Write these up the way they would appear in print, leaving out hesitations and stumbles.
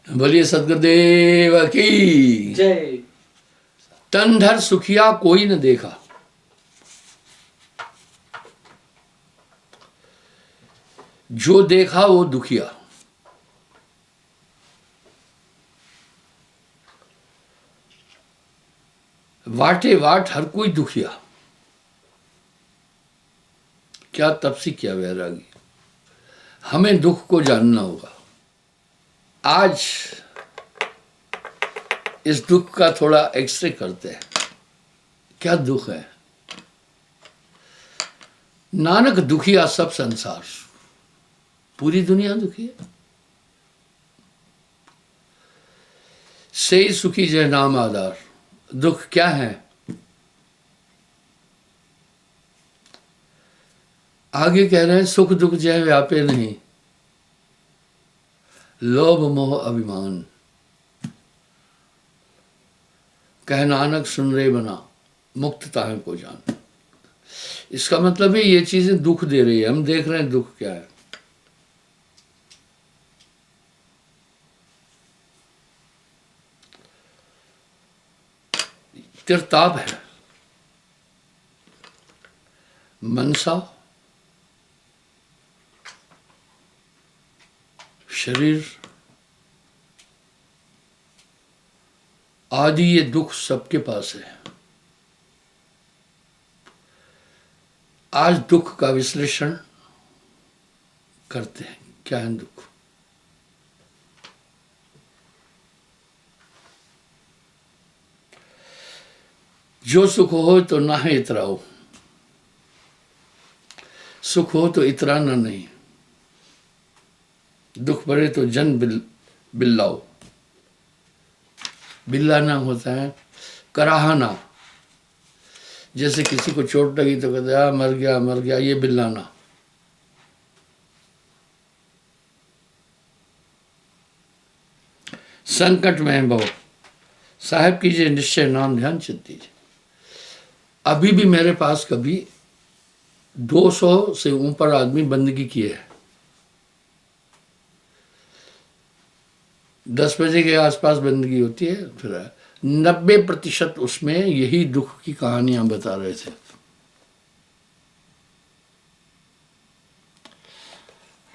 बोलिए सदगुरुदेव की जय। तन धर सुखिया कोई न देखा, जो देखा वो दुखिया। वाटे वाट हर कोई दुखिया, क्या तपसी क्या वैरागी। हमें दुख को जानना होगा। आज इस दुख का थोड़ा एक्सरे करते हैं। क्या दुख है? नानक दुखिया सब संसार, पूरी दुनिया दुखी है। से सुखी जय नाम आधार। दुख क्या है? आगे कह रहे हैं सुख दुख जय व्यापे नहीं, लोभ मोह अभिमान। कह नानक सुन रे बना, मुक्त ताहे को जान। इसका मतलब है ये चीजें दुख दे रही है। हम देख रहे हैं दुख क्या है। तिरताप है, मनसा, शरीर आदि, ये दुख सबके पास है। आज दुख का विश्लेषण करते हैं। क्या है दुख? जो सुख हो तो ना है इतराओ, सुख हो तो इतराना नहीं। दुख पड़े तो जन बिल्लाओ। बिल्लाना होता है कराहना। जैसे किसी को चोट लगी तो कहते हैं मर गया मर गया, ये बिल्लाना। संकट में बहु साहेब कीजिए निश्चय, नाम ध्यान चित दीजिए। अभी भी मेरे पास कभी 200 से ऊपर आदमी बंदगी किए हैं। 10 बजे के आसपास बंदगी होती है, फिर 90% उसमें यही दुख की कहानियां बता रहे थे।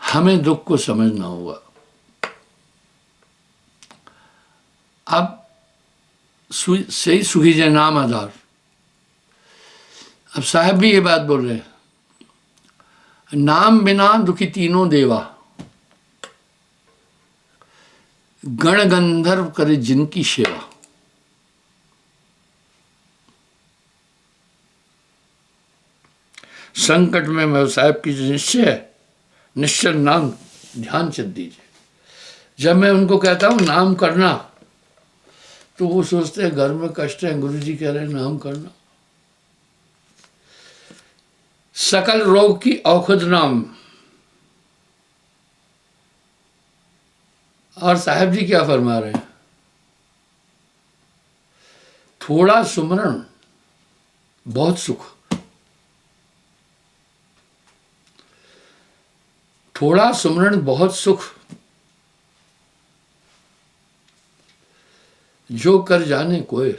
हमें दुख को समझना होगा। अब सही सुखी जय नाम आधार। अब साहब भी ये बात बोल रहे हैं, नाम बिना दुखी तीनों देवा, गण गंधर्व करे जिनकी सेवा। संकट में मैं साहब की जो निश्चय है, निश्चल नाम ध्यान चित दीजिए। जब मैं उनको कहता हूं नाम करना, तो वो सोचते हैं घर में कष्ट है, गुरु जी कह रहे हैं नाम करना। सकल रोग की औषध नाम। और साहब जी क्या फरमा रहे हैं? थोड़ा सुमरण बहुत सुख, थोड़ा सुमरण बहुत सुख। जो कर जाने कोय,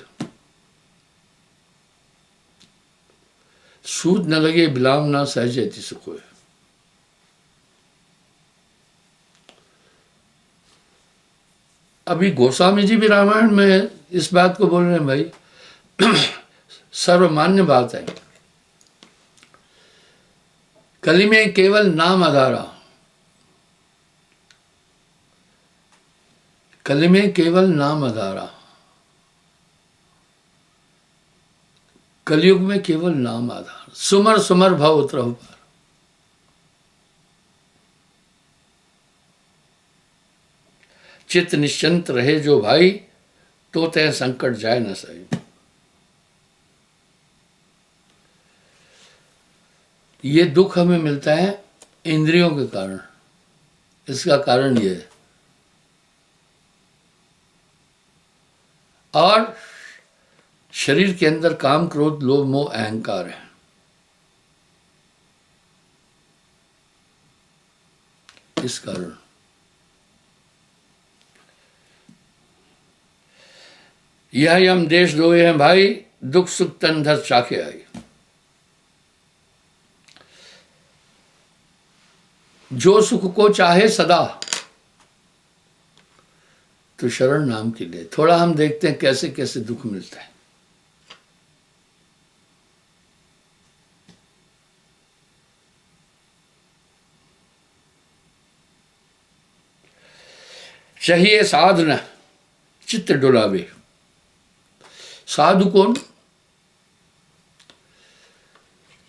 सूद न लगे बिलाम ना सहजति सुखोय। अभी गोस्वामी जी भी रामायण में इस बात को बोल रहे हैं भाई। सर्वमान्य बात है। कली में केवल नाम आधारा, कली में केवल नाम आधारा, कलयुग में केवल नाम आधार। सुमर सुमर भव उतरहु पार। चित्त निश्चिंत रहे जो भाई, तो तय संकट जाए न सही। ये दुख हमें मिलता है इंद्रियों के कारण। इसका कारण ये है। और शरीर के अंदर काम क्रोध लोभ मोह अहंकार है। इस कारण यह यम देश दोए हैं भाई, दुख सुख तन धर चाखे आई। जो सुख को चाहे सदा, तो शरण नाम की ले। थोड़ा हम देखते हैं कैसे कैसे दुख मिलता है। चाहिए साधना चित्त डुलावे। साधु कौन?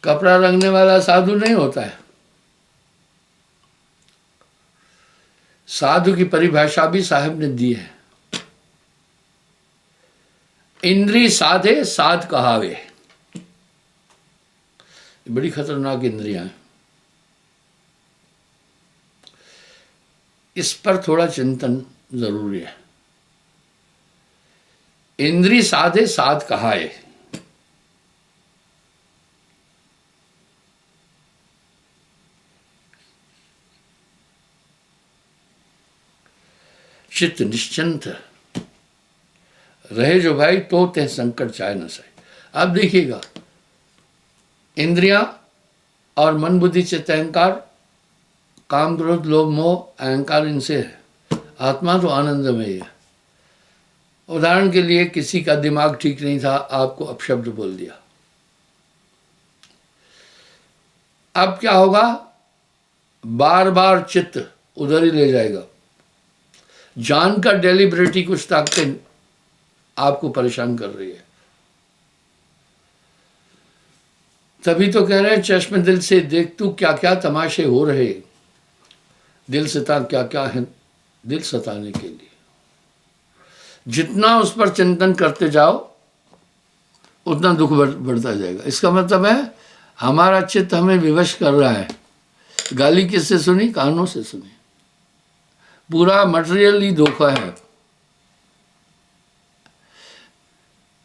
कपड़ा रंगने वाला साधु नहीं होता है। साधु की परिभाषा भी साहब ने दी है। इंद्री साधे साध कहावे। बड़ी खतरनाक इंद्रियां हैं। इस पर थोड़ा चिंतन जरूरी है। इंद्री साधे साध कहाए। चित्त निश्चिंत रहे जो भाई, तो ते संकट चाहे न सहे। अब देखिएगा, इंद्रियां और मन बुद्धि चित्त अहंकार, काम क्रोध लोभ मोह अहंकार, इनसे है। आत्मा तो आनंदमय है। उदाहरण के लिए, किसी का दिमाग ठीक नहीं था, आपको अपशब्द बोल दिया, अब क्या होगा? बार बार चित्त उधर ही ले जाएगा। जानकर डेलिबरेटली कुछ ताकतें आपको परेशान कर रही है। तभी तो कह रहे हैं, चश्मे दिल से देख तू क्या क्या तमाशे हो रहे, दिल सता क्या क्या है दिल सताने के लिए। जितना उस पर चिंतन करते जाओ, उतना दुख बढ़ता जाएगा। इसका मतलब है, हमारा चित्त हमें विवश कर रहा है। गाली किससे सुनी? कानों से सुनी। पूरा मटेरियली धोखा है।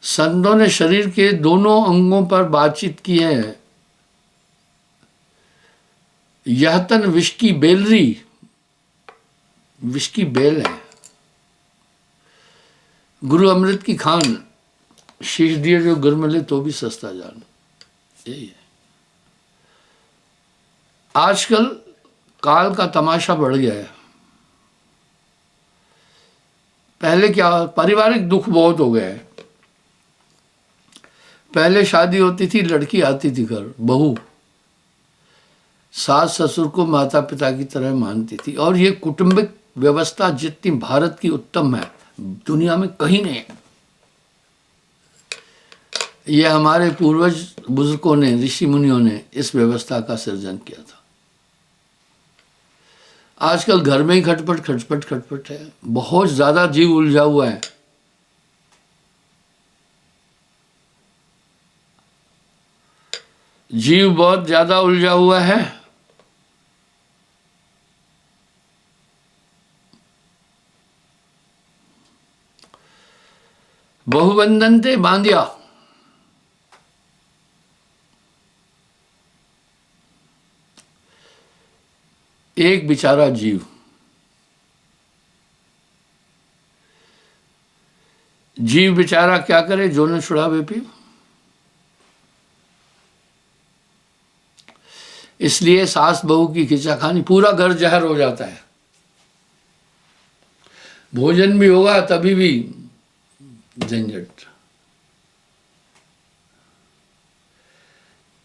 संतों ने शरीर के दोनों अंगों पर बातचीत की है। यह तन विष की बेलरी, विष की बेल है। गुरु अमृत की खान, शीश दिए जो गुर मिले तो भी सस्ता जान। यही है। आजकल काल का तमाशा बढ़ गया है। पहले क्या, पारिवारिक दुख बहुत हो गए हैं। पहले शादी होती थी, लड़की आती थी घर, बहू सास ससुर को माता पिता की तरह मानती थी। और ये कौटुंबिक व्यवस्था जितनी भारत की उत्तम है, दुनिया में कहीं नहीं है। ये हमारे पूर्वज बुजुर्गों ने, ऋषि मुनियों ने इस व्यवस्था का सृजन किया था। आजकल घर में ही खटपट खटपट खटपट है। बहुत ज्यादा जीव उलझा हुआ है। जीव बहुत ज्यादा उलझा हुआ है। बहुबंधनते बांधिया, एक बेचारा जीव। जीव बेचारा क्या करे? जो न छुड़ावे पीव। इसलिए सास बहू की खिंचाखानी, पूरा घर जहर हो जाता है। भोजन भी होगा तभी भी झंझट।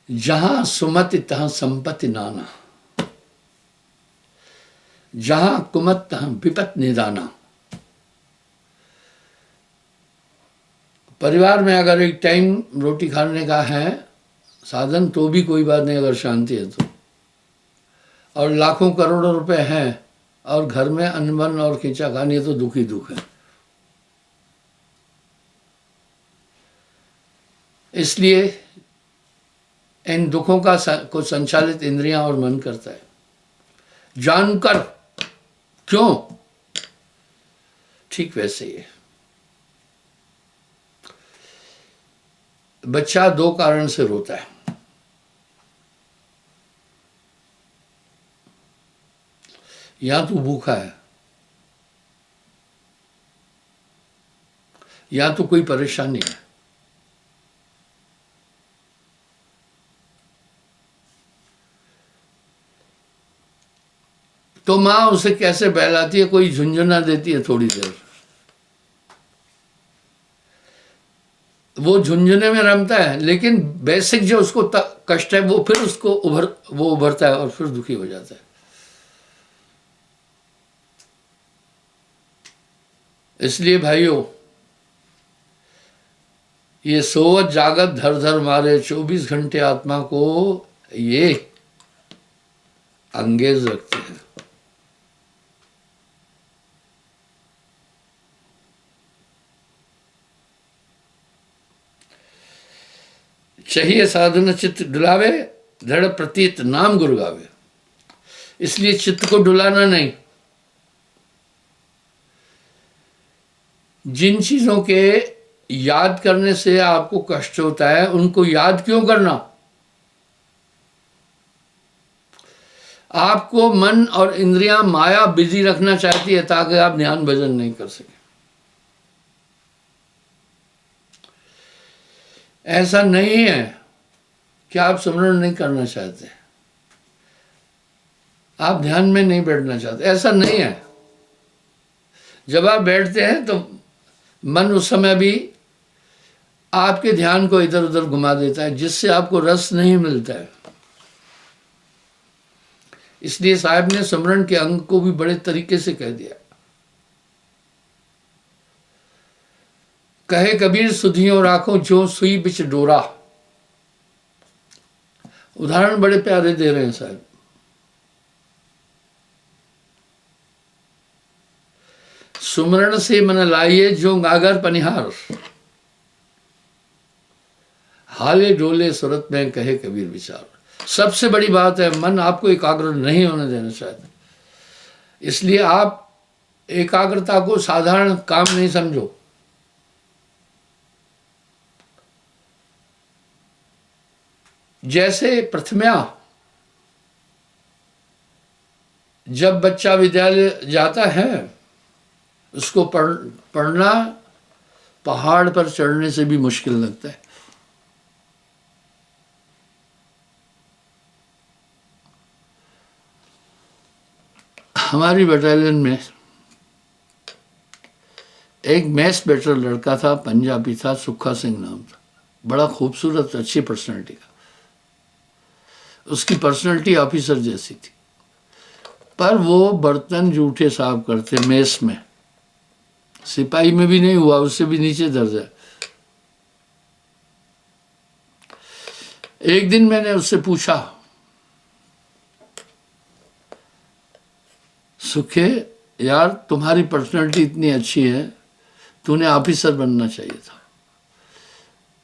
जहां सुमति तहां संपत्ति नाना, जहां कुमत तहां विपत निदाना। परिवार में अगर एक टाइम रोटी खाने का है साधन तो भी कोई बात नहीं, अगर शांति है तो। और लाखों करोड़ों रुपए हैं और घर में अनबन और खींचाखानी है, तो दुख ही दुख है। इसलिए इन दुखों का को संचालित इंद्रियां और मन करता है। जानकर क्यों? ठीक वैसे ही है। बच्चा दो कारण से रोता है। या तो भूखा है, या तो कोई परेशानी है। तो माँ उसे कैसे बहलाती है, कोई झुंझुना देती है थोड़ी देर, वो झुंझुने में रमता है, लेकिन बेसिक जो उसको कष्ट है वो फिर उसको वो उभरता है और फिर दुखी हो जाता है। इसलिए भाइयों, ये सोवत जागत धर धर मारे 24 घंटे आत्मा को ये अंगेज रखते हैं। चाहिए साधन चित्त डुलावे, दृढ़ प्रतीत नाम गुरु गावे। इसलिए चित्त को डुलाना नहीं। जिन चीजों के याद करने से आपको कष्ट होता है, उनको याद क्यों करना? आपको मन और इंद्रियां माया बिजी रखना चाहती है ताकि आप ध्यान भजन नहीं कर सके। ऐसा नहीं है कि आप स्मरण नहीं करना चाहते, आप ध्यान में नहीं बैठना चाहते, ऐसा नहीं है। जब आप बैठते हैं तो मन उस समय भी आपके ध्यान को इधर उधर घुमा देता है, जिससे आपको रस नहीं मिलता है। इसलिए साहब ने स्मरण के अंग को भी बड़े तरीके से कह दिया। कहे कबीर सुधियों राखो जो सुई बिच डोरा। उदाहरण बड़े प्यारे दे रहे हैं साहब। सुमरण से मन लाइए जो गागर पनिहार, हाले डोले सुरत में कहे कबीर विचार। सबसे बड़ी बात है, मन आपको एकाग्र नहीं होने देना चाहते। इसलिए आप एकाग्रता को साधारण काम नहीं समझो। जैसे प्रथम्या, जब बच्चा विद्यालय जाता है, उसको पढ़ना पहाड़ पर चढ़ने से भी मुश्किल लगता है। हमारी बटालियन में एक मैस बेटर लड़का था, पंजाबी था, सुखा सिंह नाम था, बड़ा खूबसूरत अच्छी पर्सनैलिटी का। उसकी पर्सनैलिटी ऑफिसर जैसी थी, पर वो बर्तन जूठे साफ करते मेस में। सिपाही में भी नहीं हुआ, उससे भी नीचे दर्जा। एक दिन मैंने उससे पूछा, सुखे यार तुम्हारी पर्सनैलिटी इतनी अच्छी है, तूने ऑफिसर बनना चाहिए था।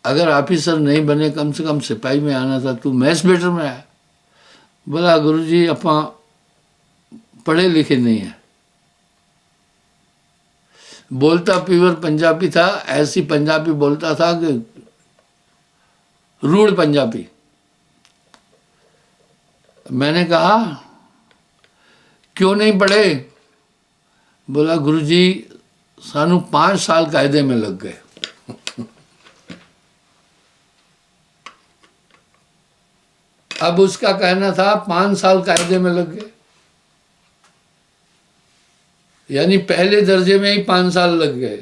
अगर ऑफिसर नहीं बने, कम से कम सिपाही में आना था, तू मैस बेटर में आया। बोला गुरुजी अपा पढ़े लिखे नहीं है। बोलता प्योर पंजाबी था, ऐसी पंजाबी बोलता था कि रूढ़ पंजाबी। मैंने कहा क्यों नहीं पढ़े? बोला गुरुजी सानू 5 साल कायदे में लग गए। अब उसका कहना था 5 साल कायदे में लग गए, यानी पहले दर्जे में ही 5 साल लग गए।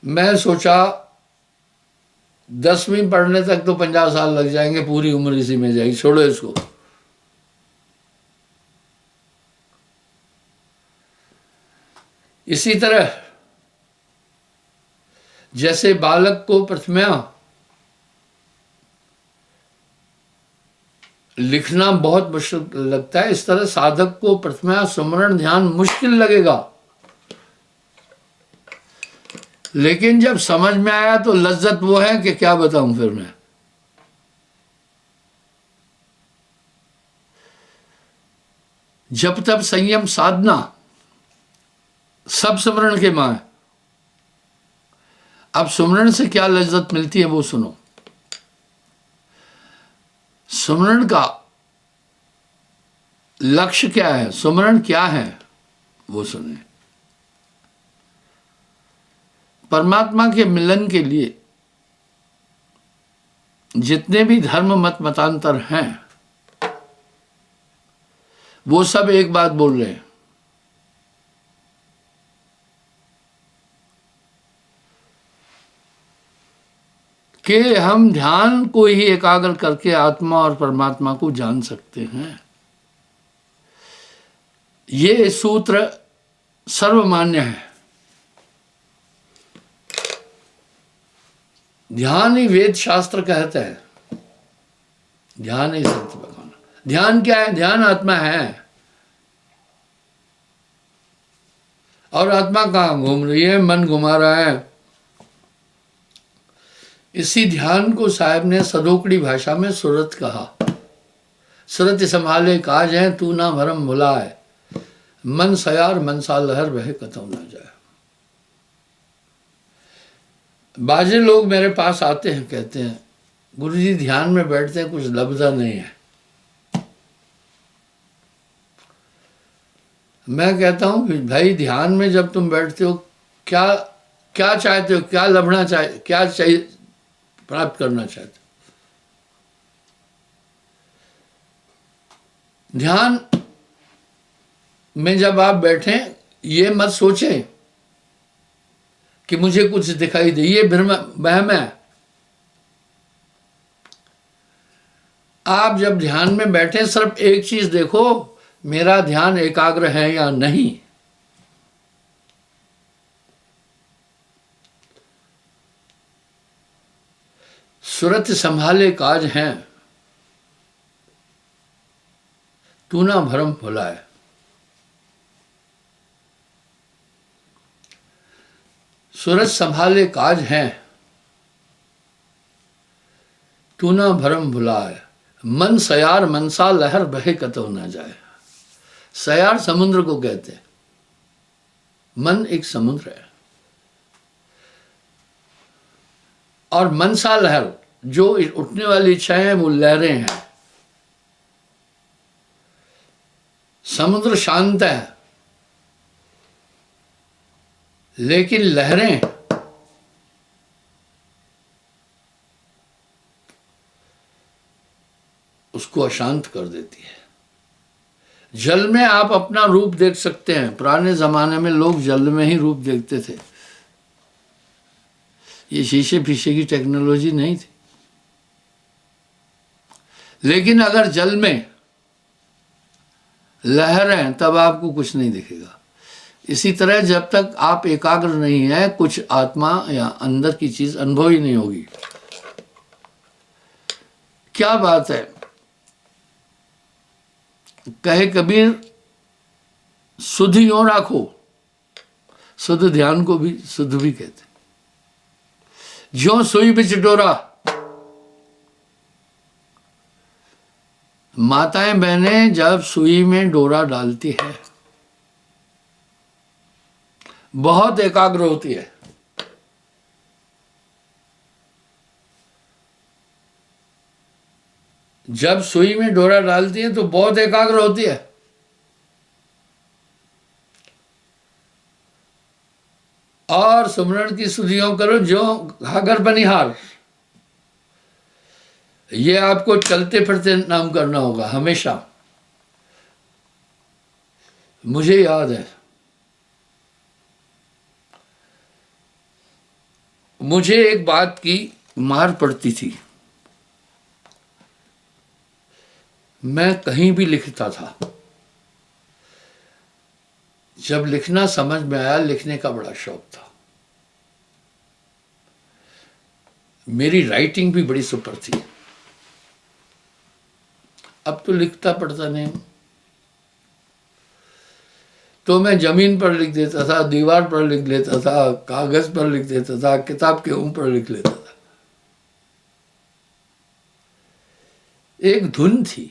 मैं सोचा 10वीं पढ़ने तक तो 50 साल लग जाएंगे, पूरी उम्र इसी में जाएगी, छोड़ो इसको। इसी तरह जैसे बालक को प्रथम्या लिखना बहुत मुश्किल लगता है, इस तरह साधक को प्रथम्या सुमरण ध्यान मुश्किल लगेगा, लेकिन जब समझ में आया तो लज्जत वो है कि क्या बताऊं फिर मैं। जब तब संयम साधना सब सुमरण के मां है। अब सुमरण से क्या लज्जत मिलती है वो सुनो। सुमरण का लक्ष्य क्या है, सुमरण क्या है वो सुने। परमात्मा के मिलन के लिए जितने भी धर्म मत मतांतर हैं वो सब एक बात बोल रहे हैं कि हम ध्यान को ही एकाग्र करके आत्मा और परमात्मा को जान सकते हैं। ये सूत्र सर्वमान्य है। ध्यान ही वेद शास्त्र कहते हैं, ध्यान ही सत्य भगवान। ध्यान क्या है? ध्यान आत्मा है। और आत्मा कहाँ घूम रही है? मन घुमा रहा है। इसी ध्यान को साहब ने सदोकड़ी भाषा में सुरत कहा। सुरत संभाले काज है, तू ना भरम भुलाए, मन सयार मनसा लहर बहे कतौ ना जाए। बाजे लोग मेरे पास आते हैं, कहते हैं गुरुजी ध्यान में बैठते हैं, कुछ लभदा नहीं है। मैं कहता हूं भाई ध्यान में जब तुम बैठते हो क्या क्या चाहते हो? क्या लभना चाहे, क्या चाहिए, प्राप्त करना चाहते हो? ध्यान में जब आप बैठें ये मत सोचें कि मुझे कुछ दिखाई दे, ये वहम है। आप जब ध्यान में बैठे सिर्फ एक चीज देखो, मेरा ध्यान एकाग्र है या नहीं। सुरत संभाले काज हैं, तू ना भरम भुलाए। सूरज संभाले काज हैं, तू ना भरम भुलाए, मन सयार मनसा लहर बहे कतौ ना जाए। सयार समुद्र को कहते हैं, मन एक समुद्र है। और मनसा लहर जो उठने वाली इच्छाएं हैं वो लहरें हैं। समुद्र शांत है लेकिन लहरें उसको अशांत कर देती है। जल में आप अपना रूप देख सकते हैं। पुराने जमाने में लोग जल में ही रूप देखते थे। ये शीशे फीशे की टेक्नोलॉजी नहीं थी। लेकिन अगर जल में लहर है तब आपको कुछ नहीं दिखेगा। इसी तरह जब तक आप एकाग्र नहीं है, कुछ आत्मा या अंदर की चीज अनुभव ही नहीं होगी। क्या बात है, कहे कबीर सुध यों राखो। सुध ध्यान को भी सुध भी कहते। ज्यों सुई बिच डोरा। माताएं बहनें जब सुई में डोरा डालती है बहुत एकाग्र होती है। जब सुई में डोरा डालती है तो बहुत एकाग्र होती है। और सुमरण की सुधियों करो जो घाघर बनिहार। ये आपको चलते फिरते नाम करना होगा हमेशा। मुझे याद है, मुझे एक बात की मार पड़ती थी। मैं कहीं भी लिखता था। जब लिखना समझ में आया, लिखने का बड़ा शौक था। मेरी राइटिंग भी बड़ी सुपर थी। अब तो लिखता पढ़ता नहीं। तो मैं जमीन पर लिख देता था, दीवार पर लिख लेता था, कागज पर लिख देता था, किताब के ऊपर लिख लेता था। एक धुन थी।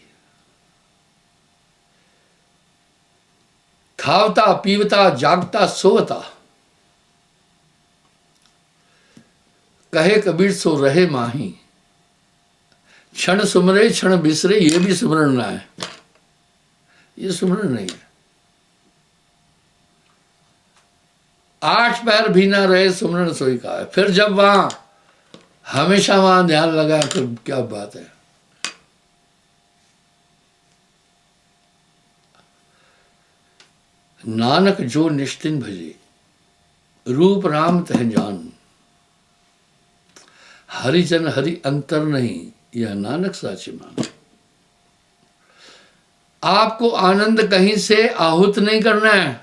खावता पीवता जागता सोवता, कहे कबीर सो रहे माही। क्षण सुमरे क्षण बिसरे, ये भी सुमरण ना है। ये सुमरण नहीं है। 8 पैर भी ना रहे सुमरन सोई का है। फिर जब वहां हमेशा वहां ध्यान लगा तो क्या बात है। नानक जो निश्चिन भजे रूप राम तह जान, हरिजन हरि अंतर नहीं यह नानक साचे मान। आपको आनंद कहीं से आहूत नहीं करना है।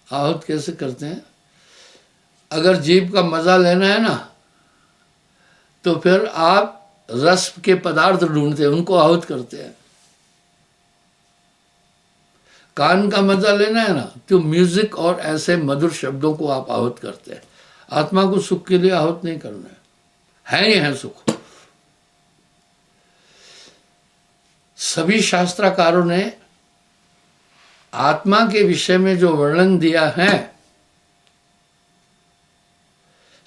आहूत कैसे करते हैं? अगर जीभ का मजा लेना है ना तो फिर आप रस के पदार्थ ढूंढते हैं, उनको आहूत करते हैं। कान का मजा लेना है ना तो म्यूजिक और ऐसे मधुर शब्दों को आप आहूत करते हैं। आत्मा को सुख के लिए आहूत नहीं करना है ही है सुख। सभी शास्त्रकारों ने आत्मा के विषय में जो वर्णन दिया है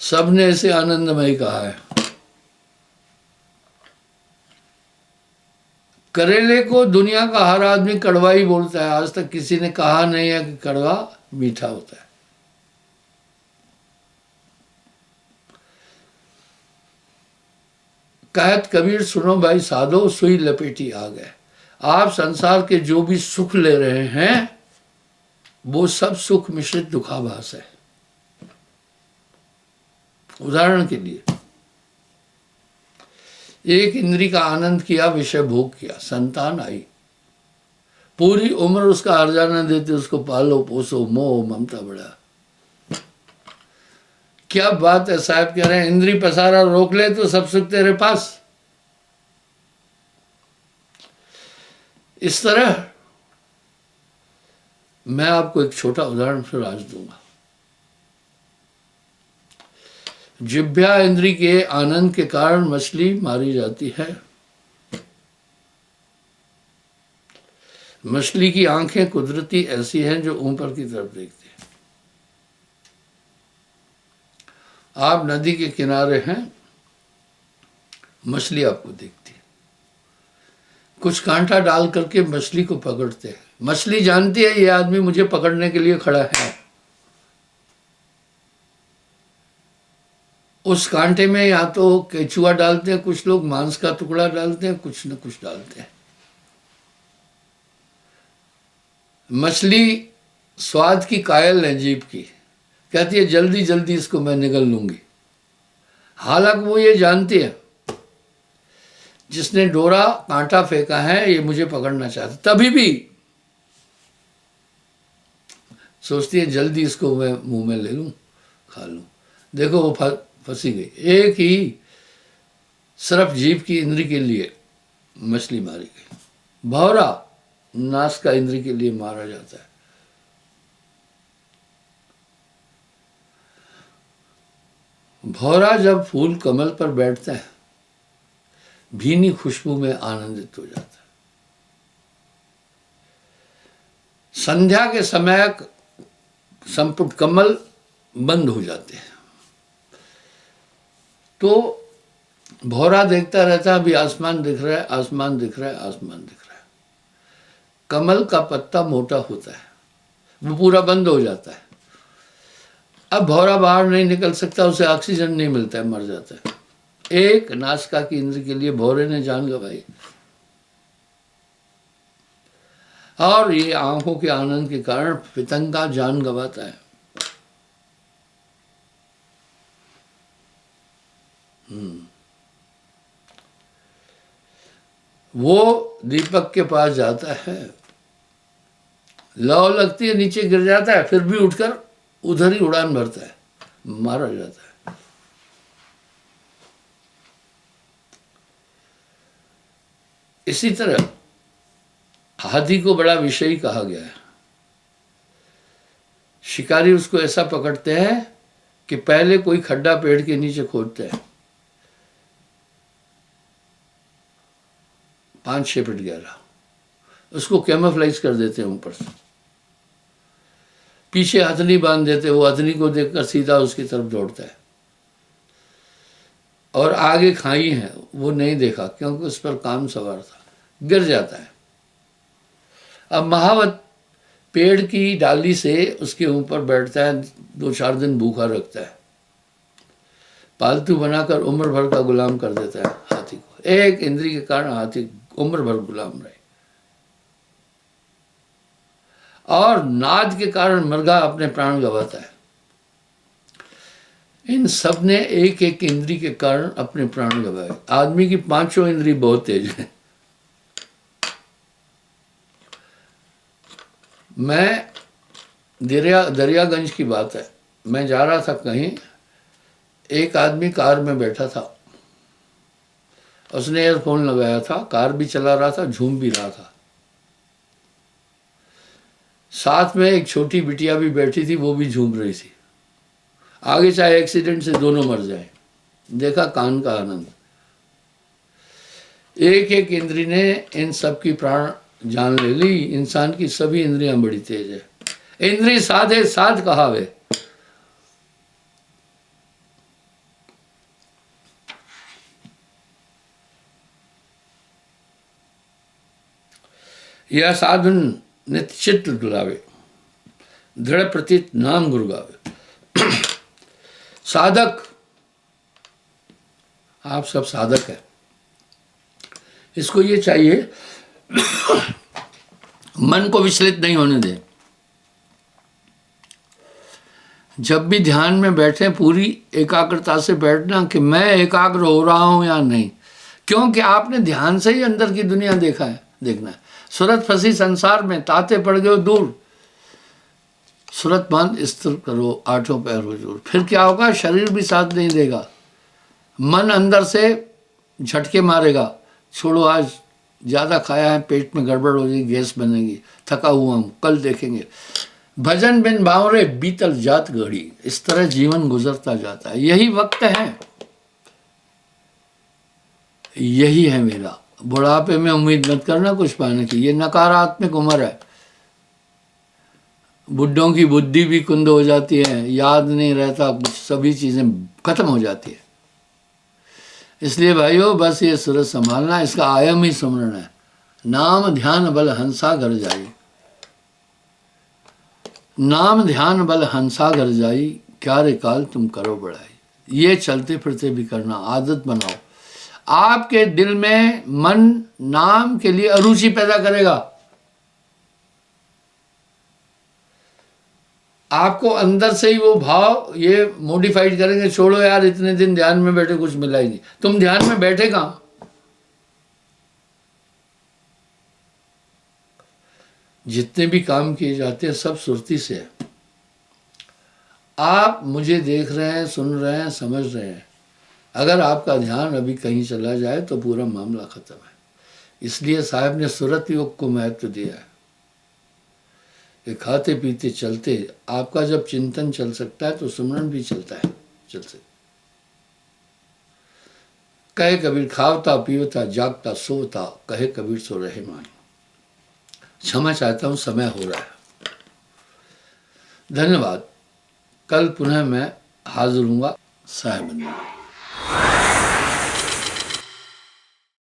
सबने इसे आनंदमय कहा है। करेले को दुनिया का हर आदमी कड़वा ही बोलता है, आज तक किसी ने कहा नहीं है कि कड़वा मीठा होता है। कहत कबीर सुनो भाई साधो सुई लपेटी आ गए। आप संसार के जो भी सुख ले रहे हैं वो सब सुख मिश्रित दुखाभास है। उदाहरण के लिए एक इंद्री का आनंद किया, विषय भोग किया, संतान आई, पूरी उम्र उसका हर्जाना देते, उसको पालो पोसो, मोह ममता बढ़ा। क्या बात है साहब कह रहे हैं इंद्री पसारा रोक ले तो सब सुख तेरे पास। इस तरह मैं आपको एक छोटा उदाहरण फिर आज दूंगा। जिह्वा इंद्री के आनंद के कारण मछली मारी जाती है। मछली की आंखें कुदरती ऐसी हैं जो ऊपर की तरफ देखती है। आप नदी के किनारे हैं, मछली आपको दिखती है। कुछ कांटा डाल करके मछली को पकड़ते हैं। मछली जानती है ये आदमी मुझे पकड़ने के लिए खड़ा है। उस कांटे में या तो केचुआ डालते हैं, कुछ लोग मांस का टुकड़ा डालते हैं, कुछ न कुछ डालते हैं। मछली स्वाद की कायल है जीभ की, कहती है जल्दी जल्दी इसको मैं निगल लूंगी। हालांकि वो ये जानती है जिसने डोरा कांटा फेंका है ये मुझे पकड़ना चाहता, तभी भी सोचती है जल्दी इसको मैं मुंह में ले लूं, खा लूं। देखो वो फंसी गई। एक ही सिर्फ जीभ की इंद्री के लिए मछली मारी गई। भौरा नास का इंद्री के लिए मारा जाता है। भौरा जब फूल कमल पर बैठते हैं भीनी खुशबू में आनंदित हो जाता है। संध्या के समय संपुट कमल बंद हो जाते हैं तो भौरा देखता रहता है, अभी आसमान दिख रहा है, आसमान दिख रहा है, आसमान दिख रहा है। कमल का पत्ता मोटा होता है, वो पूरा बंद हो जाता है। अब भौरा बाहर नहीं निकल सकता, उसे ऑक्सीजन नहीं मिलता है, मर जाता है। एक नासिका की इंद्र के लिए भौरे ने जान गंवाई। और ये आंखों के आनंद के कारण पितंगा जान गंवाता है। वो दीपक के पास जाता है, लौ लगती है, नीचे गिर जाता है, फिर भी उठकर उधर ही उड़ान भरता है, मारा जाता है। इसी तरह हाथी को बड़ा विषयी कहा गया है। शिकारी उसको ऐसा पकड़ते हैं कि पहले कोई खड्डा पेड़ के नीचे खोदते हैं 5-6 फीट गहरा, उसको कैमोफ्लाइज कर देते हैं ऊपर से, पीछे हथनी बांध देते हैं, वो हथनी को देखकर सीधा उसकी तरफ दौड़ता है। और आगे खाई है वो नहीं देखा क्योंकि उस पर काम सवार था, गिर जाता है। अब महावत पेड़ की डाली से उसके ऊपर बैठता है, 2-4 दिन भूखा रखता है, पालतू बनाकर उम्र भर का गुलाम कर देता है हाथी को। एक इंद्री के कारण हाथी उम्र भर गुलाम रहे। और नाद के कारण मृगा अपने प्राण गंवाता है। इन सब ने एक एक इंद्री के कारण अपने प्राण गंवाए। आदमी की 5 इंद्री बहुत तेज है। मैं दरियागंज की बात है, मैं जा रहा था कहीं, एक आदमी कार में बैठा था, उसने ईयरफोन लगाया था, कार भी चला रहा था, झूम भी रहा था। साथ में एक छोटी बिटिया भी बैठी थी, वो भी झूम रही थी। आगे चाहे एक्सीडेंट से दोनों मर जाए, देखा कान का आनंद। एक एक इंद्री ने इन सब की प्राण जान ले ली। इंसान की सभी इंद्रियां बड़ी तेज है। इंद्री साधे साध कहावे। यह साधन निश्चित डुलावे, दृढ़ प्रतीत नाम गुरु गावे। साधक, आप सब साधक है। इसको ये चाहिए मन को विचलित नहीं होने दें। जब भी ध्यान में बैठे पूरी एकाग्रता से बैठना कि मैं एकाग्र हो रहा हूं या नहीं, क्योंकि आपने ध्यान से ही अंदर की दुनिया देखना है। सूरत फंसी संसार में, ताते पड़ गए दूर, सूरत बांध स्थिर करो, 8 पैर हुजूर। फिर क्या होगा? शरीर भी साथ नहीं देगा, मन अंदर से झटके मारेगा, छोड़ो आज ज़्यादा खाया है, पेट में गड़बड़ हो जाएगी, गैस बनेगी, थका हुआ हूँ, कल देखेंगे। भजन बिन बावरे बीतल जात घड़ी, इस तरह जीवन गुजरता जाता है। यही वक्त है, यही है मेरा। बुढ़ापे में उम्मीद मत करना कुछ पाने की, ये नकारात्मक उम्र है। बुढ़ों की बुद्धि भी कुंद हो जाती है, याद नहीं रहता कुछ, सभी चीज़ें खत्म हो जाती है। इसलिए भाइयों बस ये सूरत संभालना, इसका आयाम ही सुमरण है। नाम ध्यान बल हंसा घर जाई, नाम ध्यान बल हंसा घर जाई, क्या रे काल तुम करो बढ़ाई। ये चलते फिरते भी करना, आदत बनाओ। आपके दिल में मन नाम के लिए अरुचि पैदा करेगा। आपको अंदर से ही वो भाव ये मॉडिफाइड करेंगे, छोड़ो यार इतने दिन ध्यान में बैठे कुछ मिला ही नहीं। तुम ध्यान में बैठे कहां? जितने भी काम किए जाते हैं सब सुरती से है। आप मुझे देख रहे हैं, सुन रहे हैं, समझ रहे हैं। अगर आपका ध्यान अभी कहीं चला जाए तो पूरा मामला खत्म है। इसलिए साहब ने सुरत योग को महत्व दिया है कि खाते पीते चलते, आपका जब चिंतन चल सकता है तो सुमरन भी चलता है, चल सकता। कहे कबीर खावता पीवता जागता सोता, कहे कबीर सो रहे माई। क्षमा चाहता हूं, समय हो रहा है। धन्यवाद। कल पुनः मैं हाजिर हूँगा साहेब।